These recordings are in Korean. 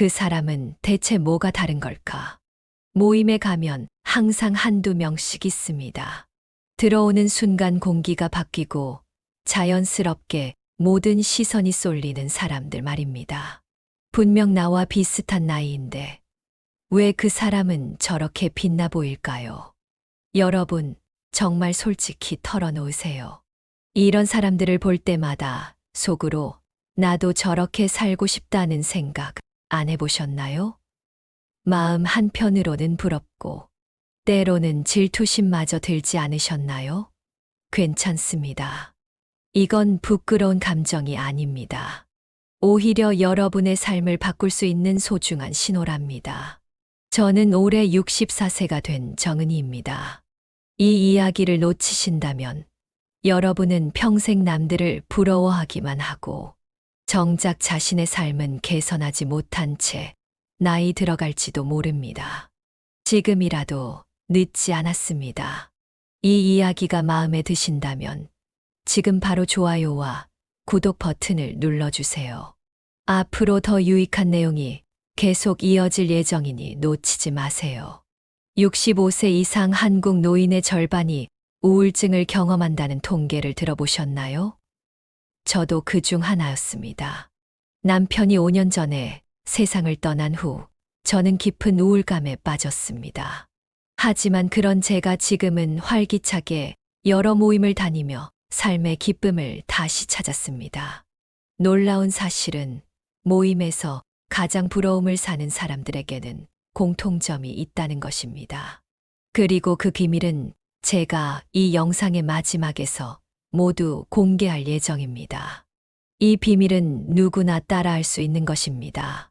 그 사람은 대체 뭐가 다른 걸까? 모임에 가면 항상 한두 명씩 있습니다. 들어오는 순간 공기가 바뀌고 자연스럽게 모든 시선이 쏠리는 사람들 말입니다. 분명 나와 비슷한 나이인데 왜 그 사람은 저렇게 빛나 보일까요? 여러분, 정말 솔직히 털어놓으세요. 이런 사람들을 볼 때마다 속으로 나도 저렇게 살고 싶다는 생각 안 해보셨나요? 마음 한편으로는 부럽고 때로는 질투심마저 들지 않으셨나요? 괜찮습니다. 이건 부끄러운 감정이 아닙니다. 오히려 여러분의 삶을 바꿀 수 있는 소중한 신호랍니다. 저는 올해 64세가 된 정은이입니다. 이 이야기를 놓치신다면 여러분은 평생 남들을 부러워하기만 하고 정작 자신의 삶은 개선하지 못한 채 나이 들어갈지도 모릅니다. 지금이라도 늦지 않았습니다. 이 이야기가 마음에 드신다면 지금 바로 좋아요와 구독 버튼을 눌러주세요. 앞으로 더 유익한 내용이 계속 이어질 예정이니 놓치지 마세요. 65세 이상 한국 노인의 절반이 우울증을 경험한다는 통계를 들어보셨나요? 저도 그 중 하나였습니다. 남편이 5년 전에 세상을 떠난 후 저는 깊은 우울감에 빠졌습니다. 하지만 그런 제가 지금은 활기차게 여러 모임을 다니며 삶의 기쁨을 다시 찾았습니다. 놀라운 사실은 모임에서 가장 부러움을 사는 사람들에게는 공통점이 있다는 것입니다. 그리고 그 비밀은 제가 이 영상의 마지막에서 모두 공개할 예정입니다. 이 비밀은 누구나 따라할 수 있는 것입니다.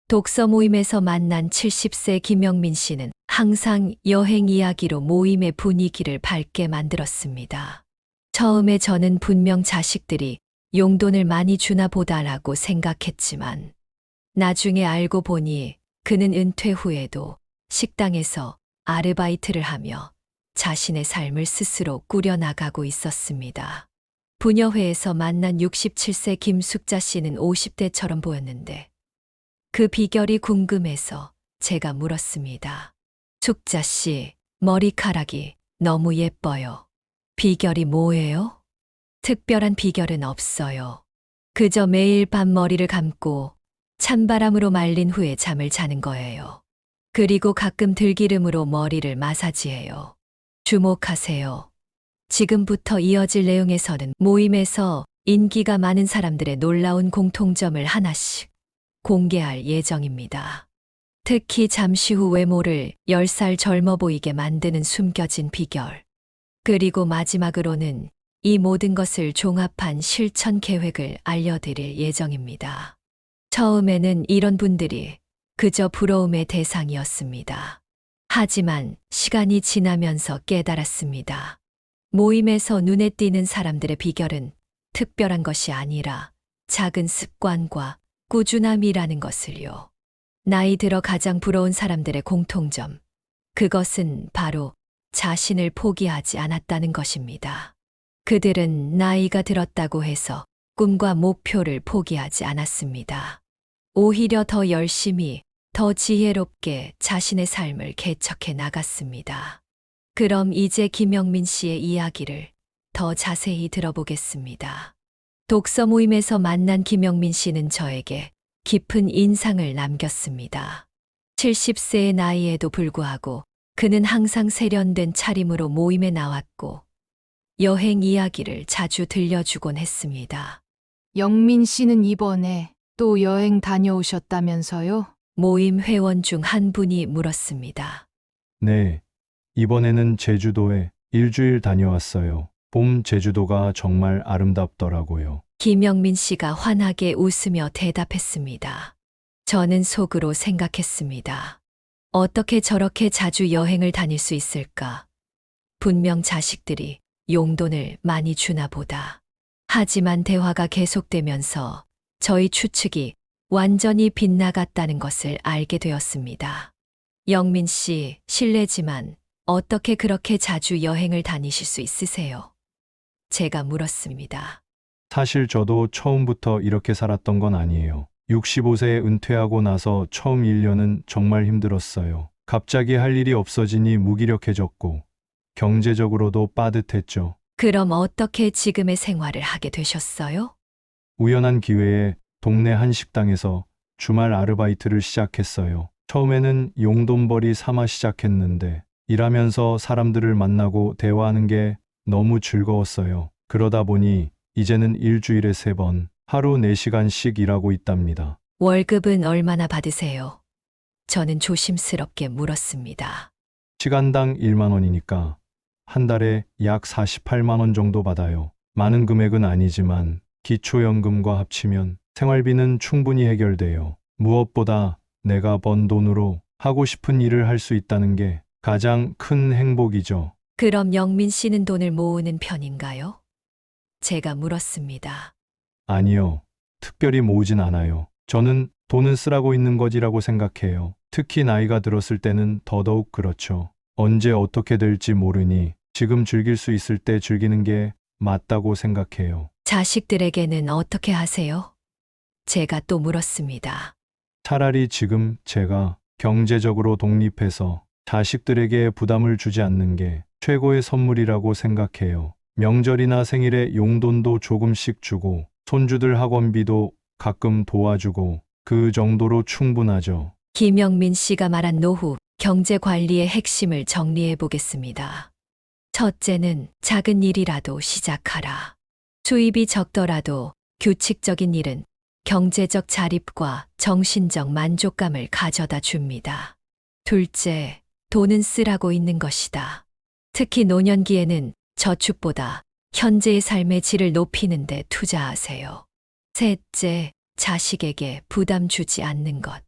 독서 모임에서 만난 70세 김영민 씨는 항상 여행 이야기로 모임의 분위기를 밝게 만들었습니다. 처음에 저는 분명 자식들이 용돈을 많이 주나 보다라고 생각했지만 나중에 알고 보니 그는 은퇴 후에도 식당에서 아르바이트를 하며 자신의 삶을 스스로 꾸려나가고 있었습니다. 부녀회에서 만난 67세 김숙자 씨는 50대처럼 보였는데 그 비결이 궁금해서 제가 물었습니다. 숙자 씨, 머리카락이 너무 예뻐요. 비결이 뭐예요? 특별한 비결은 없어요. 그저 매일 밤 머리를 감고 찬바람으로 말린 후에 잠을 자는 거예요. 그리고 가끔 들기름으로 머리를 마사지해요. 주목하세요. 지금부터 이어질 내용에서는 모임에서 인기가 많은 사람들의 놀라운 공통점을 하나씩 공개할 예정입니다. 특히 잠시 후 외모를 10살 젊어 보이게 만드는 숨겨진 비결. 그리고 마지막으로는 이 모든 것을 종합한 실천 계획을 알려드릴 예정입니다. 처음에는 이런 분들이 그저 부러움의 대상이었습니다. 하지만 시간이 지나면서 깨달았습니다. 모임에서 눈에 띄는 사람들의 비결은 특별한 것이 아니라 작은 습관과 꾸준함이라는 것을요. 나이 들어 가장 부러운 사람들의 공통점. 그것은 바로 자신을 포기하지 않았다는 것입니다. 그들은 나이가 들었다고 해서 꿈과 목표를 포기하지 않았습니다. 오히려 더 열심히, 더 지혜롭게 자신의 삶을 개척해 나갔습니다. 그럼 이제 김영민 씨의 이야기를 더 자세히 들어보겠습니다. 독서 모임에서 만난 김영민 씨는 저에게 깊은 인상을 남겼습니다. 70세의 나이에도 불구하고 그는 항상 세련된 차림으로 모임에 나왔고 여행 이야기를 자주 들려주곤 했습니다. 영민 씨는 이번에 또 여행 다녀오셨다면서요? 모임 회원 중 한 분이 물었습니다. 네, 이번에는 제주도에 일주일 다녀왔어요. 봄 제주도가 정말 아름답더라고요. 김영민 씨가 환하게 웃으며 대답했습니다. 저는 속으로 생각했습니다. 어떻게 저렇게 자주 여행을 다닐 수 있을까? 분명 자식들이 용돈을 많이 주나 보다. 하지만 대화가 계속되면서 저희 추측이 완전히 빗나갔다는 것을 알게 되었습니다. 영민 씨, 실례지만 어떻게 그렇게 자주 여행을 다니실 수 있으세요? 제가 물었습니다. 사실 저도 처음부터 이렇게 살았던 건 아니에요. 65세에 은퇴하고 나서 처음 1년은 정말 힘들었어요. 갑자기 할 일이 없어지니 무기력해졌고 경제적으로도 빠듯했죠. 그럼 어떻게 지금의 생활을 하게 되셨어요? 우연한 기회에 동네 한 식당에서 주말 아르바이트를 시작했어요. 처음에는 용돈벌이 삼아 시작했는데 일하면서 사람들을 만나고 대화하는 게 너무 즐거웠어요. 그러다 보니 이제는 일주일에 3번, 하루 4시간씩 일하고 있답니다. 월급은 얼마나 받으세요? 저는 조심스럽게 물었습니다. 시간당 1만 원이니까 한 달에 약 48만 원 정도 받아요. 많은 금액은 아니지만 기초연금과 합치면 생활비는 충분히 해결돼요. 무엇보다 내가 번 돈으로 하고 싶은 일을 할 수 있다는 게 가장 큰 행복이죠. 그럼 영민 씨는 돈을 모으는 편인가요? 제가 물었습니다. 아니요. 특별히 모으진 않아요. 저는 돈은 쓰라고 있는 거지라고 생각해요. 특히 나이가 들었을 때는 더더욱 그렇죠. 언제 어떻게 될지 모르니 지금 즐길 수 있을 때 즐기는 게 맞다고 생각해요. 자식들에게는 어떻게 하세요? 제가 또 물었습니다. 차라리 지금 제가 경제적으로 독립해서 자식들에게 부담을 주지 않는 게 최고의 선물이라고 생각해요. 명절이나 생일에 용돈도 조금씩 주고 손주들 학원비도 가끔 도와주고 그 정도로 충분하죠. 김영민 씨가 말한 노후 경제 관리의 핵심을 정리해 보겠습니다. 첫째는 작은 일이라도 시작하라. 수입이 적더라도 규칙적인 일은 경제적 자립과 정신적 만족감을 가져다 줍니다. 둘째, 돈은 쓰라고 있는 것이다. 특히 노년기에는 저축보다 현재의 삶의 질을 높이는 데 투자하세요. 셋째, 자식에게 부담 주지 않는 것.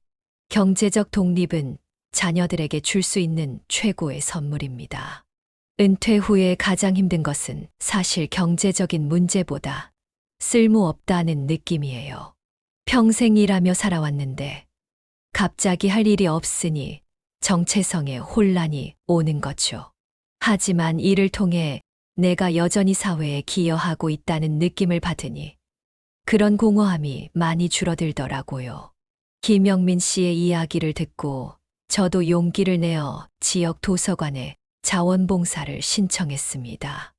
경제적 독립은 자녀들에게 줄 수 있는 최고의 선물입니다. 은퇴 후에 가장 힘든 것은 사실 경제적인 문제보다 쓸모없다는 느낌이에요. 평생 일하며 살아왔는데 갑자기 할 일이 없으니 정체성에 혼란이 오는 거죠. 하지만 이를 통해 내가 여전히 사회에 기여하고 있다는 느낌을 받으니 그런 공허함이 많이 줄어들더라고요. 김영민 씨의 이야기를 듣고 저도 용기를 내어 지역 도서관에 자원봉사를 신청했습니다.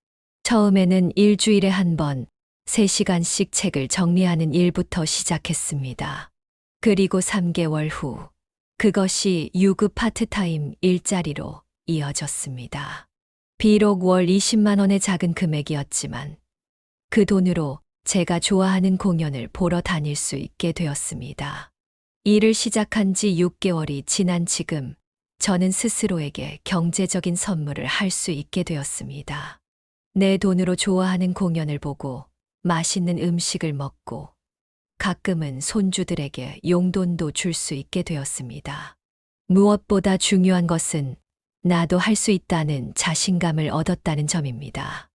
처음에는 일주일에 한 번 3시간씩 책을 정리하는 일부터 시작했습니다. 그리고 3개월 후 그것이 유급 파트타임 일자리로 이어졌습니다. 비록 월 20만 원의 작은 금액이었지만 그 돈으로 제가 좋아하는 공연을 보러 다닐 수 있게 되었습니다. 일을 시작한 지 6개월이 지난 지금 저는 스스로에게 경제적인 선물을 할 수 있게 되었습니다. 내 돈으로 좋아하는 공연을 보고 맛있는 음식을 먹고 가끔은 손주들에게 용돈도 줄 수 있게 되었습니다. 무엇보다 중요한 것은 나도 할 수 있다는 자신감을 얻었다는 점입니다.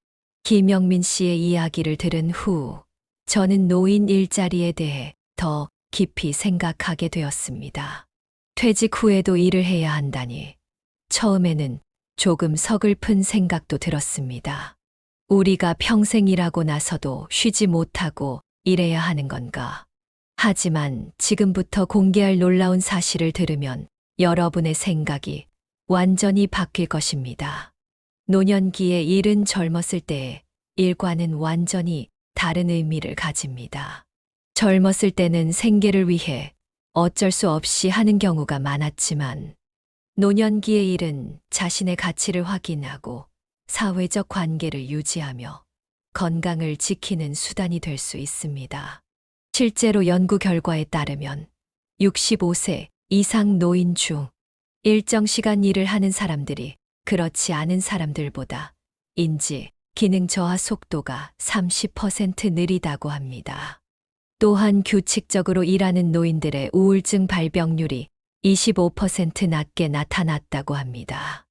김영민 씨의 이야기를 들은 후 저는 노인 일자리에 대해 더 깊이 생각하게 되었습니다. 퇴직 후에도 일을 해야 한다니 처음에는 조금 서글픈 생각도 들었습니다. 우리가 평생 일하고 나서도 쉬지 못하고 일해야 하는 건가? 하지만 지금부터 공개할 놀라운 사실을 들으면 여러분의 생각이 완전히 바뀔 것입니다. 노년기의 일은 젊었을 때의 일과는 완전히 다른 의미를 가집니다. 젊었을 때는 생계를 위해 어쩔 수 없이 하는 경우가 많았지만 노년기의 일은 자신의 가치를 확인하고 사회적 관계를 유지하며 건강을 지키는 수단이 될 수 있습니다. 실제로 연구 결과에 따르면 65세 이상 노인 중 일정 시간 일을 하는 사람들이 그렇지 않은 사람들보다 인지, 기능 저하 속도가 30% 느리다고 합니다. 또한 규칙적으로 일하는 노인들의 우울증 발병률이 25% 낮게 나타났다고 합니다.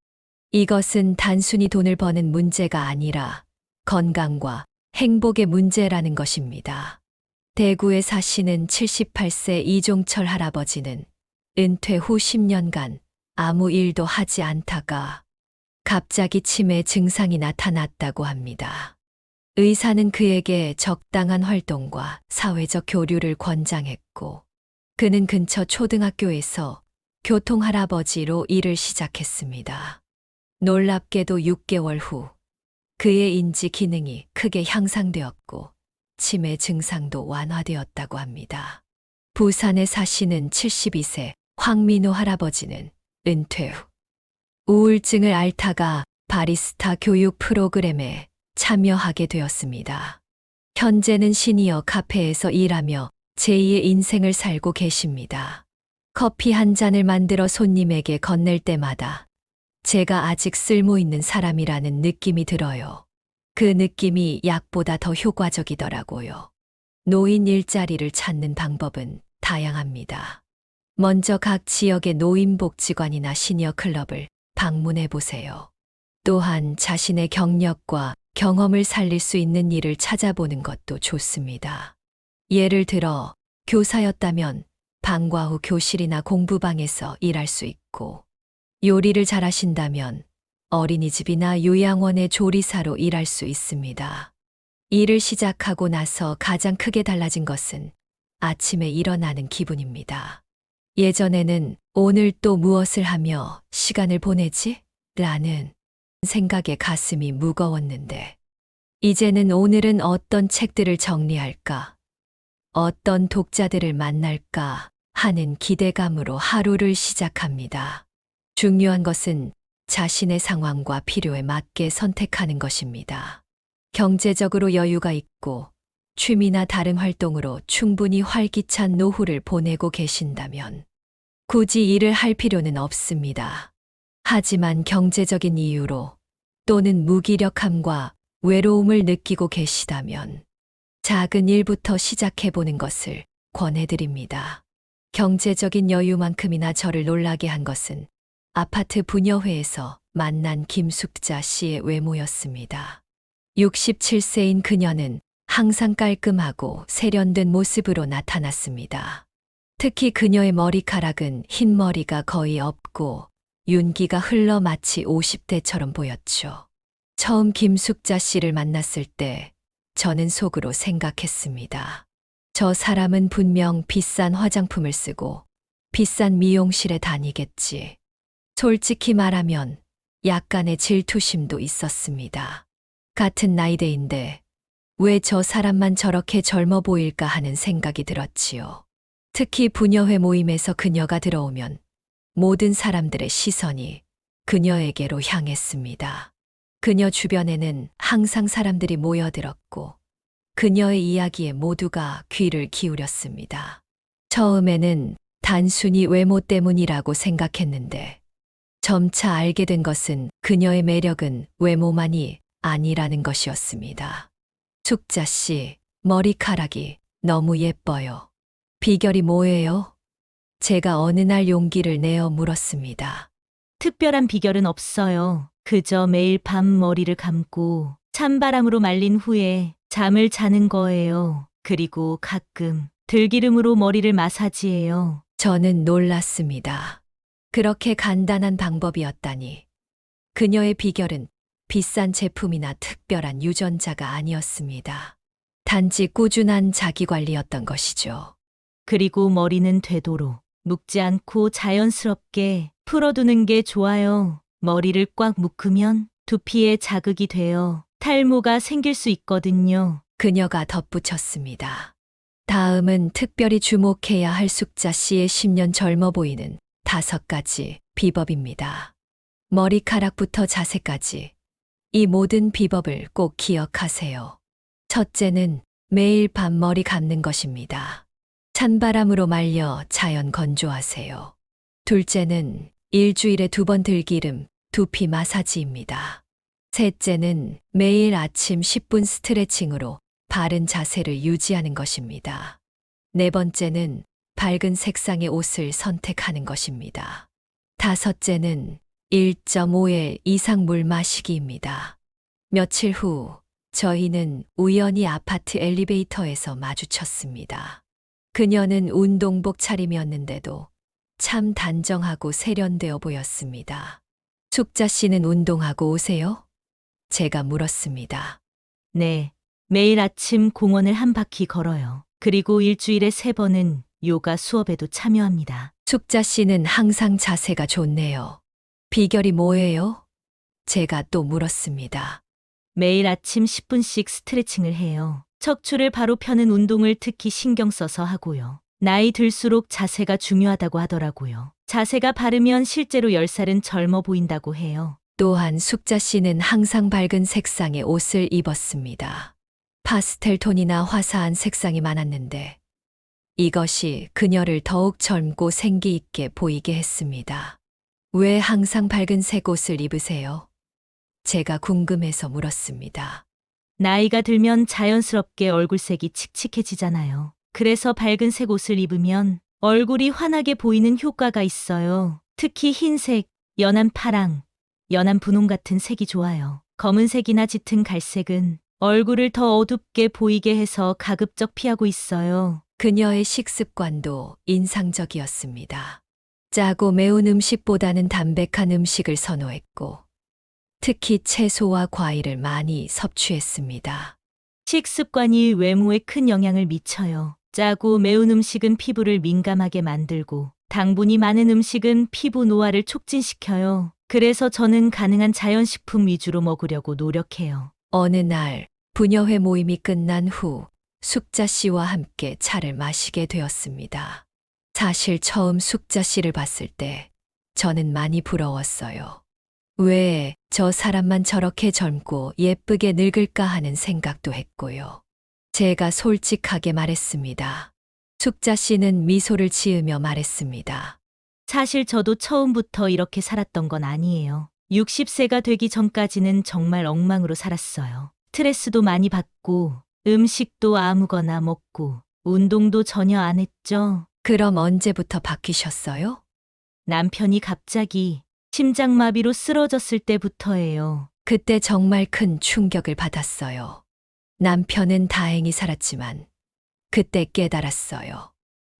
이것은 단순히 돈을 버는 문제가 아니라 건강과 행복의 문제라는 것입니다. 대구에 사시는 78세 이종철 할아버지는 은퇴 후 10년간 아무 일도 하지 않다가 갑자기 치매 증상이 나타났다고 합니다. 의사는 그에게 적당한 활동과 사회적 교류를 권장했고 그는 근처 초등학교에서 교통할아버지로 일을 시작했습니다. 놀랍게도 6개월 후 그의 인지 기능이 크게 향상되었고 치매 증상도 완화되었다고 합니다. 부산에 사시는 72세 황민호 할아버지는 은퇴 후 우울증을 앓다가 바리스타 교육 프로그램에 참여하게 되었습니다. 현재는 시니어 카페에서 일하며 제2의 인생을 살고 계십니다. 커피 한 잔을 만들어 손님에게 건넬 때마다 제가 아직 쓸모 있는 사람이라는 느낌이 들어요. 그 느낌이 약보다 더 효과적이더라고요. 노인 일자리를 찾는 방법은 다양합니다. 먼저 각 지역의 노인복지관이나 시니어 클럽을 방문해 보세요. 또한 자신의 경력과 경험을 살릴 수 있는 일을 찾아보는 것도 좋습니다. 예를 들어 교사였다면 방과 후 교실이나 공부방에서 일할 수 있고, 요리를 잘하신다면 어린이집이나 요양원의 조리사로 일할 수 있습니다. 일을 시작하고 나서 가장 크게 달라진 것은 아침에 일어나는 기분입니다. 예전에는 오늘 또 무엇을 하며 시간을 보내지? 라는 생각에 가슴이 무거웠는데, 이제는 오늘은 어떤 책들을 정리할까? 어떤 독자들을 만날까? 하는 기대감으로 하루를 시작합니다. 중요한 것은 자신의 상황과 필요에 맞게 선택하는 것입니다. 경제적으로 여유가 있고 취미나 다른 활동으로 충분히 활기찬 노후를 보내고 계신다면 굳이 일을 할 필요는 없습니다. 하지만 경제적인 이유로 또는 무기력함과 외로움을 느끼고 계시다면 작은 일부터 시작해보는 것을 권해드립니다. 경제적인 여유만큼이나 저를 놀라게 한 것은 아파트 분여회에서 만난 김숙자 씨의 외모였습니다. 67세인 그녀는 항상 깔끔하고 세련된 모습으로 나타났습니다. 특히 그녀의 머리카락은 흰머리가 거의 없고 윤기가 흘러 마치 50대처럼 보였죠. 처음 김숙자 씨를 만났을 때 저는 속으로 생각했습니다. 저 사람은 분명 비싼 화장품을 쓰고 비싼 미용실에 다니겠지. 솔직히 말하면 약간의 질투심도 있었습니다. 같은 나이대인데 왜 저 사람만 저렇게 젊어 보일까 하는 생각이 들었지요. 특히 부녀회 모임에서 그녀가 들어오면 모든 사람들의 시선이 그녀에게로 향했습니다. 그녀 주변에는 항상 사람들이 모여들었고 그녀의 이야기에 모두가 귀를 기울였습니다. 처음에는 단순히 외모 때문이라고 생각했는데 점차 알게 된 것은 그녀의 매력은 외모만이 아니라는 것이었습니다. 숙자 씨, 머리카락이 너무 예뻐요. 비결이 뭐예요? 제가 어느 날 용기를 내어 물었습니다. 특별한 비결은 없어요. 그저 매일 밤 머리를 감고 찬바람으로 말린 후에 잠을 자는 거예요. 그리고 가끔 들기름으로 머리를 마사지해요. 저는 놀랐습니다. 그렇게 간단한 방법이었다니. 그녀의 비결은 비싼 제품이나 특별한 유전자가 아니었습니다. 단지 꾸준한 자기관리였던 것이죠. 그리고 머리는 되도록 묶지 않고 자연스럽게 풀어두는 게 좋아요. 머리를 꽉 묶으면 두피에 자극이 되어 탈모가 생길 수 있거든요. 그녀가 덧붙였습니다. 다음은 특별히 주목해야 할 숙자 씨의 10년 젊어 보이는 5가지 비법입니다. 머리카락부터 자세까지 이 모든 비법을 꼭 기억하세요. 첫째는 매일 밤 머리 감는 것입니다. 찬바람으로 말려 자연 건조하세요. 둘째는 일주일에 2번 들기름, 두피 마사지입니다. 셋째는 매일 아침 10분 스트레칭으로 바른 자세를 유지하는 것입니다. 네 번째는 밝은 색상의 옷을 선택하는 것입니다. 다섯째는 1.5일 이상 물 마시기입니다. 며칠 후 저희는 우연히 아파트 엘리베이터에서 마주쳤습니다. 그녀는 운동복 차림이었는데도 참 단정하고 세련되어 보였습니다. 숙자 씨는 운동하고 오세요? 제가 물었습니다. 네, 매일 아침 공원을 한 바퀴 걸어요. 그리고 일주일에 3번은 요가 수업에도 참여합니다. 숙자 씨는 항상 자세가 좋네요. 비결이 뭐예요? 제가 또 물었습니다. 매일 아침 10분씩 스트레칭을 해요. 척추를 바로 펴는 운동을 특히 신경 써서 하고요. 나이 들수록 자세가 중요하다고 하더라고요. 자세가 바르면 실제로 10살은 젊어 보인다고 해요. 또한 숙자 씨는 항상 밝은 색상의 옷을 입었습니다. 파스텔 톤이나 화사한 색상이 많았는데 이것이 그녀를 더욱 젊고 생기 있게 보이게 했습니다. 왜 항상 밝은색 옷을 입으세요? 제가 궁금해서 물었습니다. 나이가 들면 자연스럽게 얼굴색이 칙칙해지잖아요. 그래서 밝은색 옷을 입으면 얼굴이 환하게 보이는 효과가 있어요. 특히 흰색, 연한 파랑, 연한 분홍 같은 색이 좋아요. 검은색이나 짙은 갈색은 얼굴을 더 어둡게 보이게 해서 가급적 피하고 있어요. 그녀의 식습관도 인상적이었습니다. 짜고 매운 음식보다는 담백한 음식을 선호했고 특히 채소와 과일을 많이 섭취했습니다. 식습관이 외모에 큰 영향을 미쳐요. 짜고 매운 음식은 피부를 민감하게 만들고 당분이 많은 음식은 피부 노화를 촉진시켜요. 그래서 저는 가능한 자연식품 위주로 먹으려고 노력해요. 어느 날 부녀회 모임이 끝난 후 숙자 씨와 함께 차를 마시게 되었습니다. 사실 처음 숙자 씨를 봤을 때 저는 많이 부러웠어요. 왜 저 사람만 저렇게 젊고 예쁘게 늙을까 하는 생각도 했고요. 제가 솔직하게 말했습니다. 숙자 씨는 미소를 지으며 말했습니다. 사실 저도 처음부터 이렇게 살았던 건 아니에요. 60세가 되기 전까지는 정말 엉망으로 살았어요. 스트레스도 많이 받고 음식도 아무거나 먹고 운동도 전혀 안 했죠. 그럼 언제부터 바뀌셨어요? 남편이 갑자기 심장마비로 쓰러졌을 때부터예요. 그때 정말 큰 충격을 받았어요. 남편은 다행히 살았지만 그때 깨달았어요.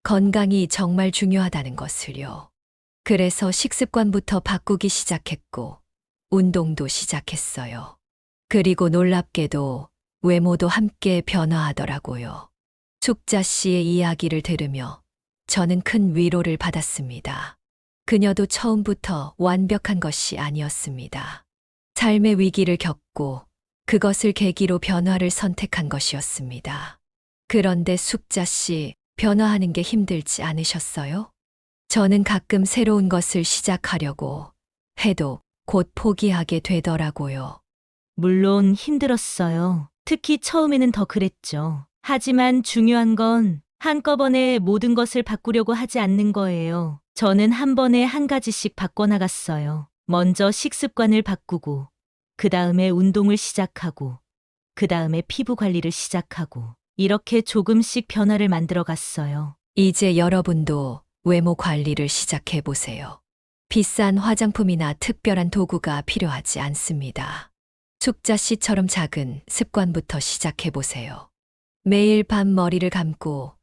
건강이 정말 중요하다는 것을요. 그래서 식습관부터 바꾸기 시작했고 운동도 시작했어요. 그리고 놀랍게도 외모도 함께 변화하더라고요. 숙자 씨의 이야기를 들으며 저는 큰 위로를 받았습니다. 그녀도 처음부터 완벽한 것이 아니었습니다. 삶의 위기를 겪고 그것을 계기로 변화를 선택한 것이었습니다. 그런데 숙자 씨, 변화하는 게 힘들지 않으셨어요? 저는 가끔 새로운 것을 시작하려고 해도 곧 포기하게 되더라고요. 물론 힘들었어요. 특히 처음에는 더 그랬죠. 하지만 중요한 건 한꺼번에 모든 것을 바꾸려고 하지 않는 거예요. 저는 한 번에 한 가지씩 바꿔나갔어요. 먼저 식습관을 바꾸고, 그 다음에 운동을 시작하고, 그 다음에 피부 관리를 시작하고, 이렇게 조금씩 변화를 만들어 갔어요. 이제 여러분도 외모 관리를 시작해 보세요. 비싼 화장품이나 특별한 도구가 필요하지 않습니다. 숙자 씨처럼 작은 습관부터 시작해 보세요. 매일 밤 머리를 감고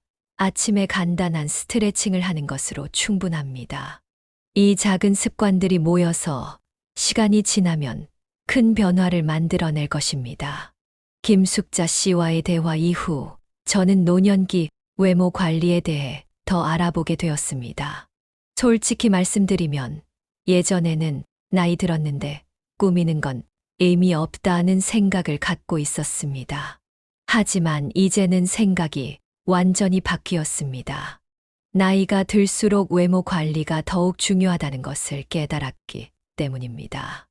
아침에 간단한 스트레칭을 하는 것으로 충분합니다. 이 작은 습관들이 모여서 시간이 지나면 큰 변화를 만들어낼 것입니다. 김숙자 씨와의 대화 이후 저는 노년기 외모 관리에 대해 더 알아보게 되었습니다. 솔직히 말씀드리면 예전에는 나이 들었는데 꾸미는 건 의미 없다는 생각을 갖고 있었습니다. 하지만 이제는 생각이 완전히 바뀌었습니다. 나이가 들수록 외모 관리가 더욱 중요하다는 것을 깨달았기 때문입니다.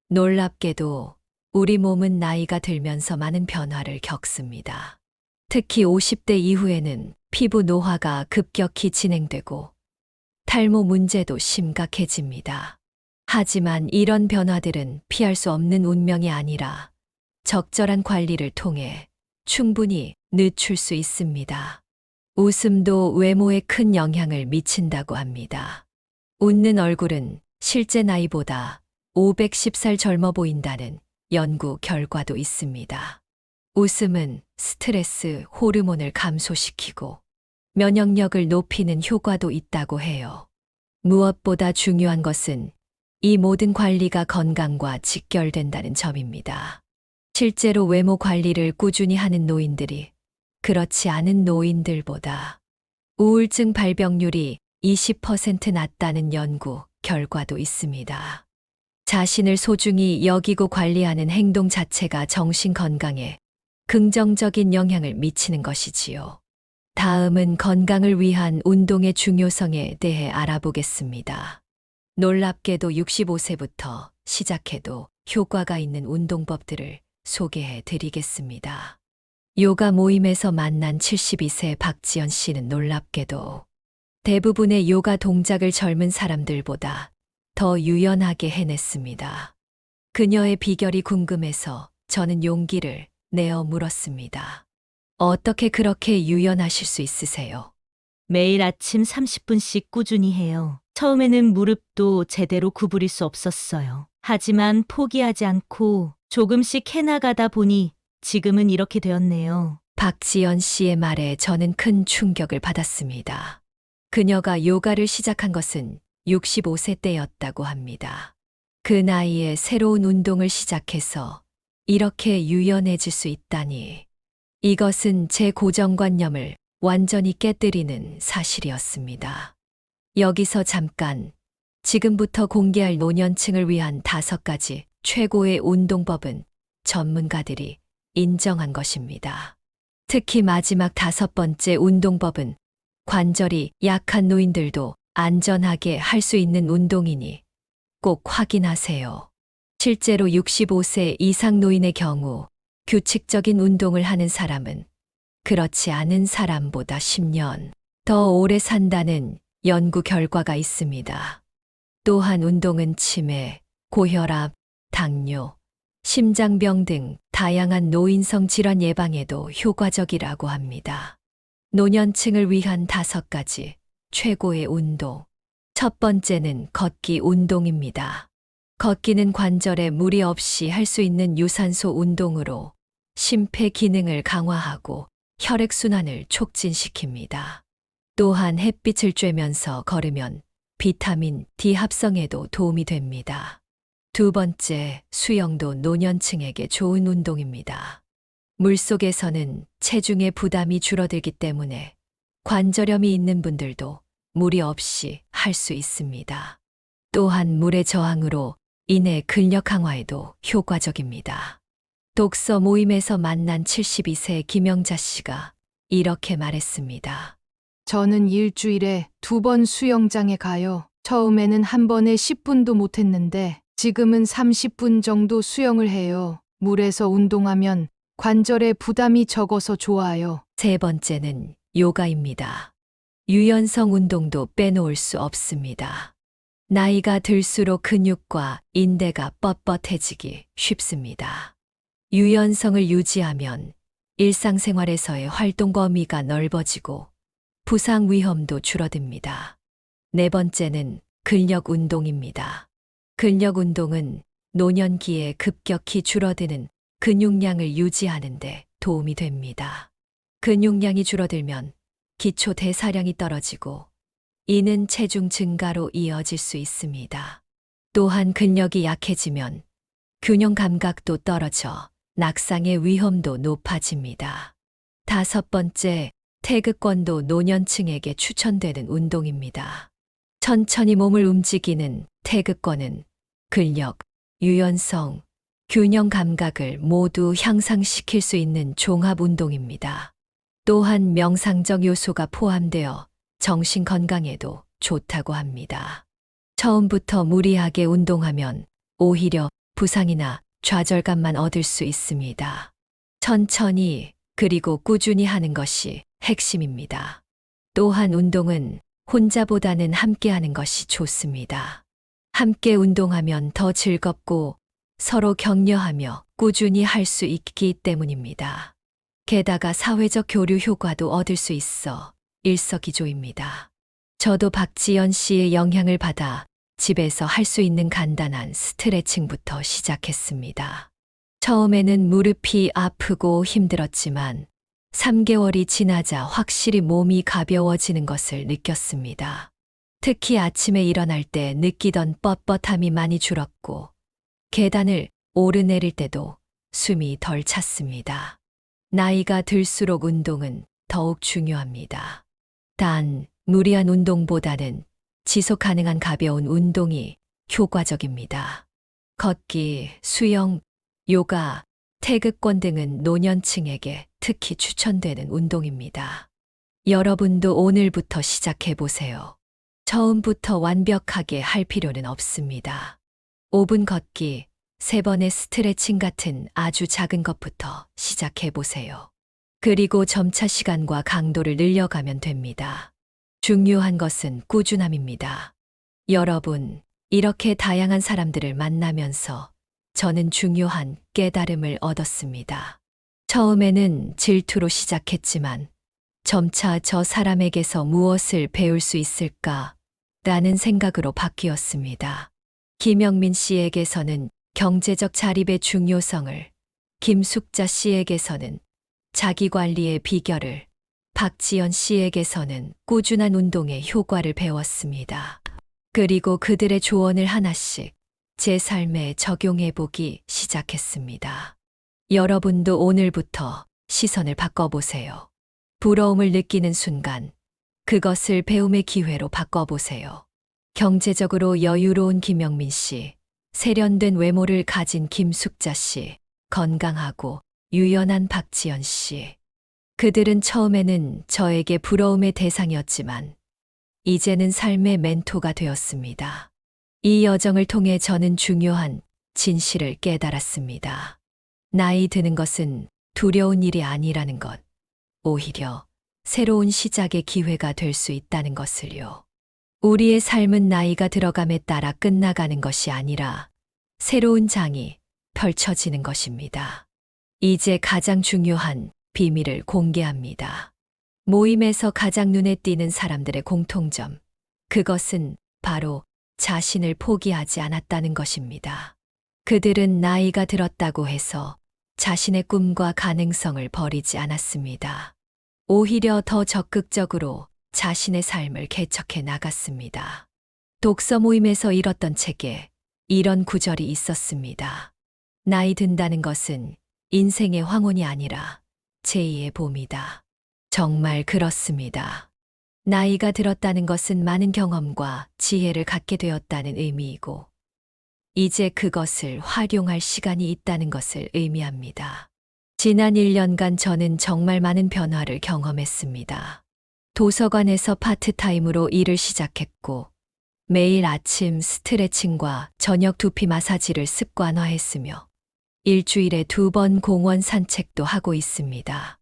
놀랍게도 우리 몸은 나이가 들면서 많은 변화를 겪습니다. 특히 50대 이후에는 피부 노화가 급격히 진행되고 탈모 문제도 심각해집니다. 하지만 이런 변화들은 피할 수 없는 운명이 아니라 적절한 관리를 통해 충분히 늦출 수 있습니다. 웃음도 외모에 큰 영향을 미친다고 합니다. 웃는 얼굴은 실제 나이보다 510살 젊어 보인다는 연구 결과도 있습니다. 웃음은 스트레스 호르몬을 감소시키고 면역력을 높이는 효과도 있다고 해요. 무엇보다 중요한 것은 이 모든 관리가 건강과 직결된다는 점입니다. 실제로 외모 관리를 꾸준히 하는 노인들이 그렇지 않은 노인들보다 우울증 발병률이 20% 낮다는 연구 결과도 있습니다. 자신을 소중히 여기고 관리하는 행동 자체가 정신 건강에 긍정적인 영향을 미치는 것이지요. 다음은 건강을 위한 운동의 중요성에 대해 알아보겠습니다. 놀랍게도 65세부터 시작해도 효과가 있는 운동법들을 소개해 드리겠습니다. 요가 모임에서 만난 72세 박지연 씨는 놀랍게도 대부분의 요가 동작을 젊은 사람들보다 더 유연하게 해냈습니다. 그녀의 비결이 궁금해서 저는 용기를 내어 물었습니다. 어떻게 그렇게 유연하실 수 있으세요? 매일 아침 30분씩 꾸준히 해요. 처음에는 무릎도 제대로 구부릴 수 없었어요. 하지만 포기하지 않고 조금씩 해나가다 보니 지금은 이렇게 되었네요. 박지연 씨의 말에 저는 큰 충격을 받았습니다. 그녀가 요가를 시작한 것은 65세 때였다고 합니다. 그 나이에 새로운 운동을 시작해서 이렇게 유연해질 수 있다니. 이것은 제 고정관념을 완전히 깨뜨리는 사실이었습니다. 여기서 잠깐, 지금부터 공개할 노년층을 위한 5가지 최고의 운동법은 전문가들이 인정한 것입니다. 특히 마지막 5번째 운동법은 관절이 약한 노인들도 안전하게 할 수 있는 운동이니 꼭 확인하세요. 실제로 65세 이상 노인의 경우 규칙적인 운동을 하는 사람은 그렇지 않은 사람보다 10년 더 오래 산다는 연구 결과가 있습니다. 또한 운동은 치매, 고혈압, 당뇨, 심장병 등 다양한 노인성 질환 예방에도 효과적이라고 합니다. 노년층을 위한 5가지 최고의 운동. 첫 번째는 걷기 운동입니다. 걷기는 관절에 무리 없이 할 수 있는 유산소 운동으로 심폐 기능을 강화하고 혈액순환을 촉진시킵니다. 또한 햇빛을 쬐면서 걸으면 비타민 D 합성에도 도움이 됩니다. 두 번째, 수영도 노년층에게 좋은 운동입니다. 물속에서는 체중의 부담이 줄어들기 때문에 관절염이 있는 분들도 무리 없이 할 수 있습니다. 또한 물의 저항으로 인해 근력 강화에도 효과적입니다. 독서 모임에서 만난 72세 김영자 씨가 이렇게 말했습니다. 저는 일주일에 2번 수영장에 가요. 처음에는 한 번에 10분도 못했는데 지금은 30분 정도 수영을 해요. 물에서 운동하면 관절에 부담이 적어서 좋아요. 세 번째는 요가입니다. 유연성 운동도 빼놓을 수 없습니다. 나이가 들수록 근육과 인대가 뻣뻣해지기 쉽습니다. 유연성을 유지하면 일상생활에서의 활동 범위가 넓어지고 부상 위험도 줄어듭니다. 네 번째는 근력 운동입니다. 근력 운동은 노년기에 급격히 줄어드는 근육량을 유지하는 데 도움이 됩니다. 근육량이 줄어들면 기초 대사량이 떨어지고 이는 체중 증가로 이어질 수 있습니다. 또한 근력이 약해지면 균형 감각도 떨어져 낙상의 위험도 높아집니다. 5번째, 태극권도 노년층에게 추천되는 운동입니다. 천천히 몸을 움직이는 태극권은 근력, 유연성, 균형 감각을 모두 향상시킬 수 있는 종합 운동입니다. 또한 명상적 요소가 포함되어 정신 건강에도 좋다고 합니다. 처음부터 무리하게 운동하면 오히려 부상이나 좌절감만 얻을 수 있습니다. 천천히 그리고 꾸준히 하는 것이 핵심입니다. 또한 운동은 혼자보다는 함께 하는 것이 좋습니다. 함께 운동하면 더 즐겁고 서로 격려하며 꾸준히 할 수 있기 때문입니다. 게다가 사회적 교류 효과도 얻을 수 있어 일석이조입니다. 저도 박지연 씨의 영향을 받아 집에서 할 수 있는 간단한 스트레칭부터 시작했습니다. 처음에는 무릎이 아프고 힘들었지만 3개월이 지나자 확실히 몸이 가벼워지는 것을 느꼈습니다. 특히 아침에 일어날 때 느끼던 뻣뻣함이 많이 줄었고 계단을 오르내릴 때도 숨이 덜 찼습니다. 나이가 들수록 운동은 더욱 중요합니다. 단, 무리한 운동보다는 지속 가능한 가벼운 운동이 효과적입니다. 걷기, 수영, 요가, 태극권 등은 노년층에게 특히 추천되는 운동입니다. 여러분도 오늘부터 시작해 보세요. 처음부터 완벽하게 할 필요는 없습니다. 5분 걷기, 3번의 스트레칭 같은 아주 작은 것부터 시작해 보세요. 그리고 점차 시간과 강도를 늘려가면 됩니다. 중요한 것은 꾸준함입니다. 여러분, 이렇게 다양한 사람들을 만나면서 저는 중요한 깨달음을 얻었습니다. 처음에는 질투로 시작했지만 점차 저 사람에게서 무엇을 배울 수 있을까? 라는 생각으로 바뀌었습니다. 김영민 씨에게서는 경제적 자립의 중요성을, 김숙자 씨에게서는 자기 관리의 비결을, 박지연 씨에게서는 꾸준한 운동의 효과를 배웠습니다. 그리고 그들의 조언을 하나씩 제 삶에 적용해 보기 시작했습니다. 여러분도 오늘부터 시선을 바꿔보세요. 부러움을 느끼는 순간 그것을 배움의 기회로 바꿔보세요. 경제적으로 여유로운 김영민 씨, 세련된 외모를 가진 김숙자 씨, 건강하고 유연한 박지연 씨. 그들은 처음에는 저에게 부러움의 대상이었지만 이제는 삶의 멘토가 되었습니다. 이 여정을 통해 저는 중요한 진실을 깨달았습니다. 나이 드는 것은 두려운 일이 아니라는 것, 오히려 새로운 시작의 기회가 될 수 있다는 것을요. 우리의 삶은 나이가 들어감에 따라 끝나가는 것이 아니라 새로운 장이 펼쳐지는 것입니다. 이제 가장 중요한 비밀을 공개합니다. 모임에서 가장 눈에 띄는 사람들의 공통점, 그것은 바로 자신을 포기하지 않았다는 것입니다. 그들은 나이가 들었다고 해서 자신의 꿈과 가능성을 버리지 않았습니다. 오히려 더 적극적으로 자신의 삶을 개척해 나갔습니다. 독서 모임에서 읽었던 책에 이런 구절이 있었습니다. 나이 든다는 것은 인생의 황혼이 아니라 제2의 봄이다. 정말 그렇습니다. 나이가 들었다는 것은 많은 경험과 지혜를 갖게 되었다는 의미이고, 이제 그것을 활용할 시간이 있다는 것을 의미합니다. 지난 1년간 저는 정말 많은 변화를 경험했습니다. 도서관에서 파트타임으로 일을 시작했고, 매일 아침 스트레칭과 저녁 두피 마사지를 습관화했으며, 일주일에 2번 공원 산책도 하고 있습니다.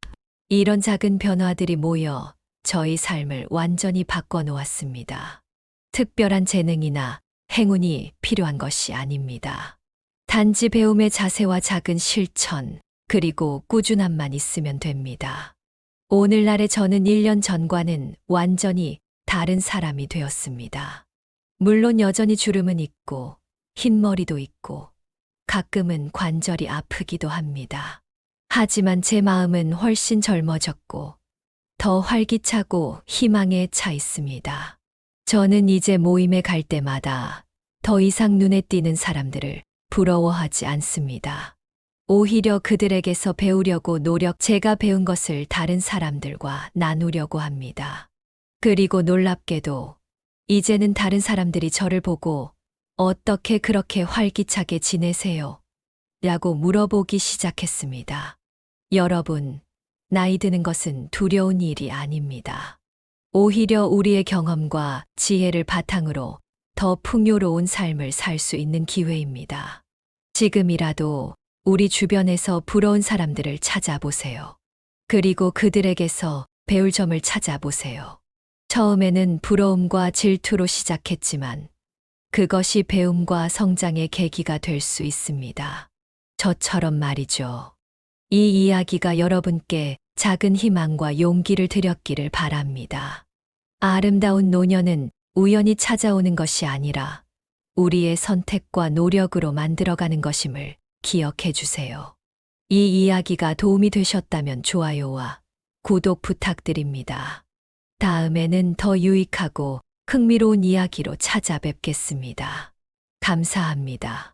이런 작은 변화들이 모여 저희 삶을 완전히 바꿔놓았습니다. 특별한 재능이나 행운이 필요한 것이 아닙니다. 단지 배움의 자세와 작은 실천, 그리고 꾸준함만 있으면 됩니다. 오늘날의 저는 1년 전과는 완전히 다른 사람이 되었습니다. 물론 여전히 주름은 있고, 흰머리도 있고, 가끔은 관절이 아프기도 합니다. 하지만 제 마음은 훨씬 젊어졌고, 더 활기차고 희망에 차 있습니다. 저는 이제 모임에 갈 때마다 더 이상 눈에 띄는 사람들을 부러워하지 않습니다. 오히려 그들에게서 배우려고 제가 배운 것을 다른 사람들과 나누려고 합니다. 그리고 놀랍게도 이제는 다른 사람들이 저를 보고 어떻게 그렇게 활기차게 지내세요? 라고 물어보기 시작했습니다. 여러분, 나이 드는 것은 두려운 일이 아닙니다. 오히려 우리의 경험과 지혜를 바탕으로 더 풍요로운 삶을 살 수 있는 기회입니다. 지금이라도 우리 주변에서 부러운 사람들을 찾아보세요. 그리고 그들에게서 배울 점을 찾아보세요. 처음에는 부러움과 질투로 시작했지만 그것이 배움과 성장의 계기가 될 수 있습니다. 저처럼 말이죠. 이 이야기가 여러분께 작은 희망과 용기를 드렸기를 바랍니다. 아름다운 노년은 우연히 찾아오는 것이 아니라 우리의 선택과 노력으로 만들어가는 것임을 기억해 주세요. 이 이야기가 도움이 되셨다면 좋아요와 구독 부탁드립니다. 다음에는 더 유익하고 흥미로운 이야기로 찾아뵙겠습니다. 감사합니다.